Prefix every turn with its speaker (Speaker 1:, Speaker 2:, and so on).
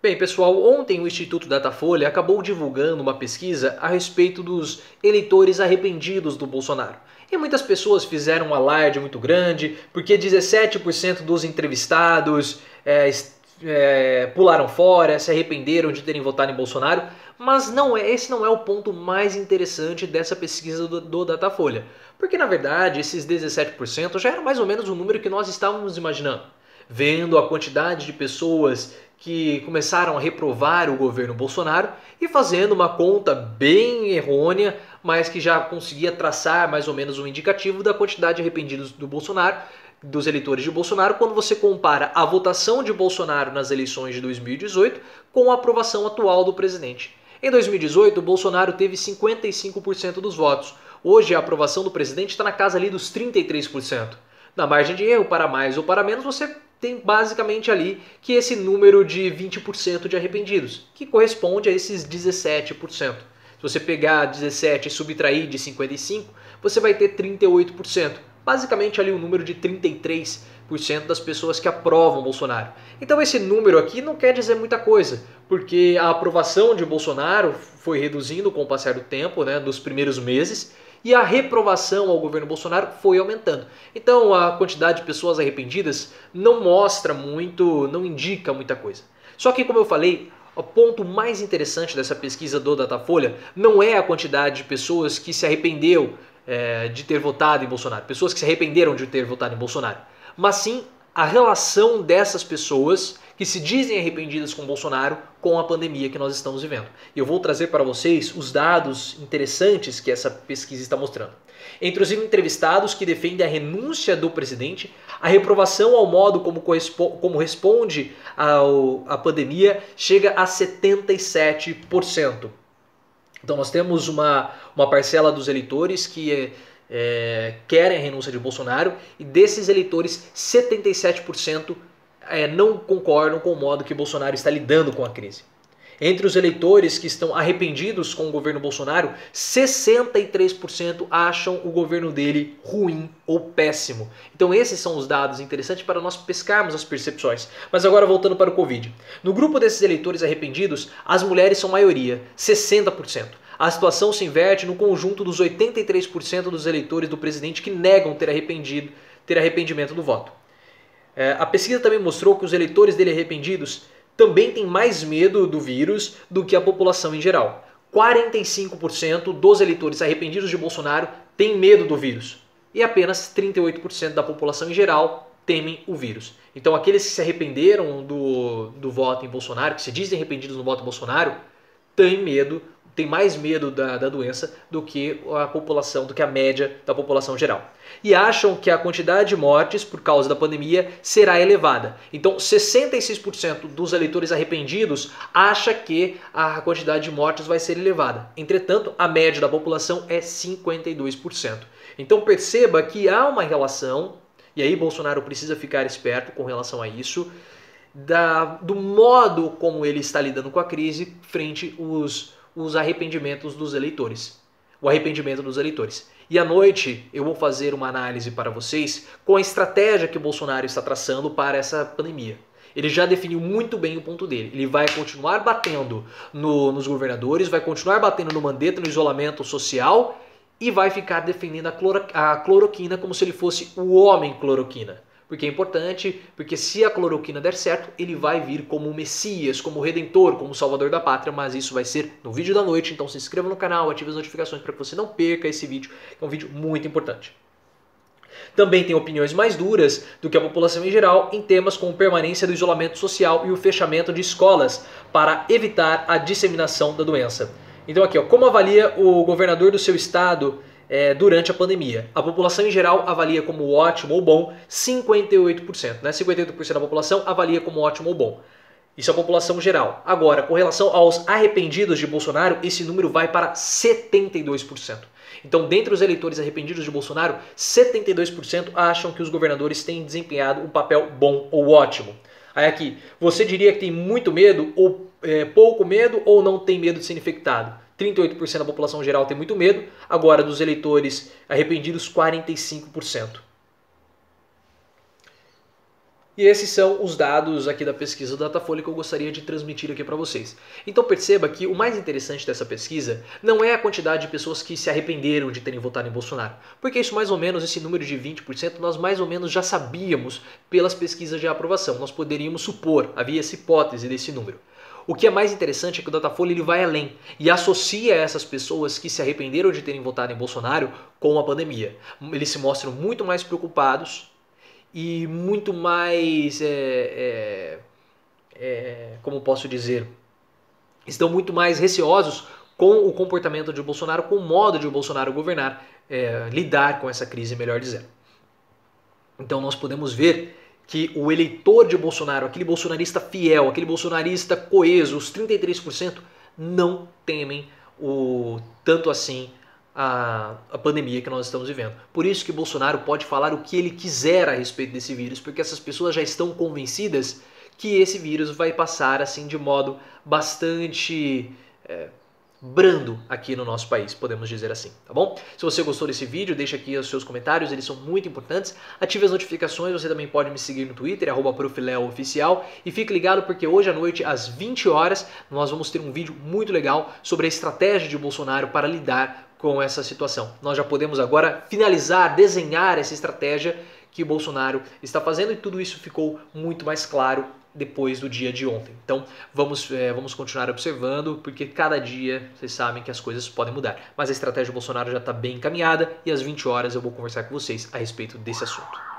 Speaker 1: Bem, pessoal, ontem o Instituto Datafolha acabou divulgando uma pesquisa a respeito dos eleitores arrependidos do Bolsonaro. E muitas pessoas fizeram um alarde muito grande, porque 17% dos entrevistados pularam fora, se arrependeram de terem votado em Bolsonaro, mas esse não é o ponto mais interessante dessa pesquisa do Datafolha. Porque, na verdade, esses 17% já era mais ou menos o número que nós estávamos imaginando. Vendo a quantidade de pessoas que começaram a reprovar o governo Bolsonaro e fazendo uma conta bem errônea, mas que já conseguia traçar mais ou menos um indicativo da quantidade de arrependidos do Bolsonaro, dos eleitores de Bolsonaro, quando você compara a votação de Bolsonaro nas eleições de 2018 com a aprovação atual do presidente. Em 2018, o Bolsonaro teve 55% dos votos. Hoje, a aprovação do presidente está na casa ali dos 33%. Na margem de erro, para mais ou para menos, você tem basicamente ali que esse número de 20% de arrependidos, que corresponde a esses 17%. Se você pegar 17 e subtrair de 55, você vai ter 38%. Basicamente ali o número de 33% das pessoas que aprovam Bolsonaro. Então esse número aqui não quer dizer muita coisa, porque a aprovação de Bolsonaro foi reduzindo com o passar do tempo, nos primeiros meses, e a reprovação ao governo Bolsonaro foi aumentando. Então a quantidade de pessoas arrependidas não mostra muito, não indica muita coisa. Só que, como eu falei, o ponto mais interessante dessa pesquisa do Datafolha não é a quantidade de pessoas que se arrependeu de ter votado em Bolsonaro, pessoas que se arrependeram de ter votado em Bolsonaro, mas sim a relação dessas pessoas que se dizem arrependidas com Bolsonaro com a pandemia que nós estamos vivendo. E eu vou trazer para vocês os dados interessantes que essa pesquisa está mostrando. Entre os entrevistados que defendem a renúncia do presidente, a reprovação ao modo como responde à pandemia chega a 77%. Então nós temos uma parcela dos eleitores que querem a renúncia de Bolsonaro, e desses eleitores 77% não concordam com o modo que Bolsonaro está lidando com a crise. Entre os eleitores que estão arrependidos com o governo Bolsonaro, 63% acham o governo dele ruim ou péssimo. Então esses são os dados interessantes para nós pescarmos as percepções. Mas agora voltando para o Covid. No grupo desses eleitores arrependidos, as mulheres são maioria, 60%. A situação se inverte no conjunto dos 83% dos eleitores do presidente que negam ter arrependimento do voto. A pesquisa também mostrou que os eleitores dele arrependidos também têm mais medo do vírus do que a população em geral. 45% dos eleitores arrependidos de Bolsonaro têm medo do vírus e apenas 38% da população em geral temem o vírus. Então aqueles que se arrependeram do voto em Bolsonaro, que se dizem arrependidos do voto em Bolsonaro, tem mais medo da doença do que a média da população geral. E acham que a quantidade de mortes por causa da pandemia será elevada. Então 66% dos eleitores arrependidos acha que a quantidade de mortes vai ser elevada. Entretanto, a média da população é 52%. Então perceba que há uma relação, e aí Bolsonaro precisa ficar esperto com relação a isso, do modo como ele está lidando com a crise frente os arrependimentos dos eleitores. O arrependimento dos eleitores. E à noite eu vou fazer uma análise para vocês com a estratégia que o Bolsonaro está traçando para essa pandemia. Ele já definiu muito bem o ponto dele. Ele vai continuar batendo nos governadores, vai continuar batendo no Mandetta, no isolamento social, e vai ficar defendendo a cloroquina como se ele fosse o homem cloroquina. Porque é importante, porque se a cloroquina der certo, ele vai vir como o Messias, como o Redentor, como o Salvador da Pátria, mas isso vai ser no vídeo da noite, então se inscreva no canal, ative as notificações para que você não perca esse vídeo, que é um vídeo muito importante. Também tem opiniões mais duras do que a população em geral em temas como permanência do isolamento social e o fechamento de escolas para evitar a disseminação da doença. Então aqui, como avalia o governador do seu estado durante a pandemia? A população em geral avalia como ótimo ou bom 58%. 58% da população avalia como ótimo ou bom. Isso é a população geral. Agora, com relação aos arrependidos de Bolsonaro, esse número vai para 72%. Então, dentre os eleitores arrependidos de Bolsonaro, 72% acham que os governadores têm desempenhado um papel bom ou ótimo. Aí aqui, você diria que tem muito medo, ou pouco medo, ou não tem medo de ser infectado? 38% da população geral tem muito medo, agora dos eleitores arrependidos, 45%. E esses são os dados aqui da pesquisa do Datafolha que eu gostaria de transmitir aqui para vocês. Então perceba que o mais interessante dessa pesquisa não é a quantidade de pessoas que se arrependeram de terem votado em Bolsonaro, porque isso mais ou menos, esse número de 20%, nós mais ou menos já sabíamos pelas pesquisas de aprovação. Nós poderíamos supor, havia essa hipótese desse número. O que é mais interessante é que o Datafolha ele vai além e associa essas pessoas que se arrependeram de terem votado em Bolsonaro com a pandemia. Eles se mostram muito mais preocupados e muito mais, como posso dizer, estão muito mais receosos com o comportamento de Bolsonaro, com o modo de Bolsonaro governar, lidar com essa crise, melhor dizendo. Então nós podemos ver que o eleitor de Bolsonaro, aquele bolsonarista fiel, aquele bolsonarista coeso, os 33%, não temem tanto assim a pandemia que nós estamos vivendo. Por isso que Bolsonaro pode falar o que ele quiser a respeito desse vírus, porque essas pessoas já estão convencidas que esse vírus vai passar assim de modo bastante brando aqui no nosso país, podemos dizer assim, tá bom? Se você gostou desse vídeo, deixa aqui os seus comentários, eles são muito importantes. Ative as notificações, você também pode me seguir no Twitter, @profileo_oficial, e fique ligado porque hoje à noite, às 20 horas, nós vamos ter um vídeo muito legal sobre a estratégia de Bolsonaro para lidar com essa situação. Nós já podemos agora finalizar, desenhar essa estratégia que Bolsonaro está fazendo, e tudo isso ficou muito mais claro depois do dia de ontem. Então vamos continuar observando, porque cada dia vocês sabem que as coisas podem mudar. Mas a estratégia do Bolsonaro já está bem encaminhada e às 20 horas eu vou conversar com vocês a respeito desse assunto.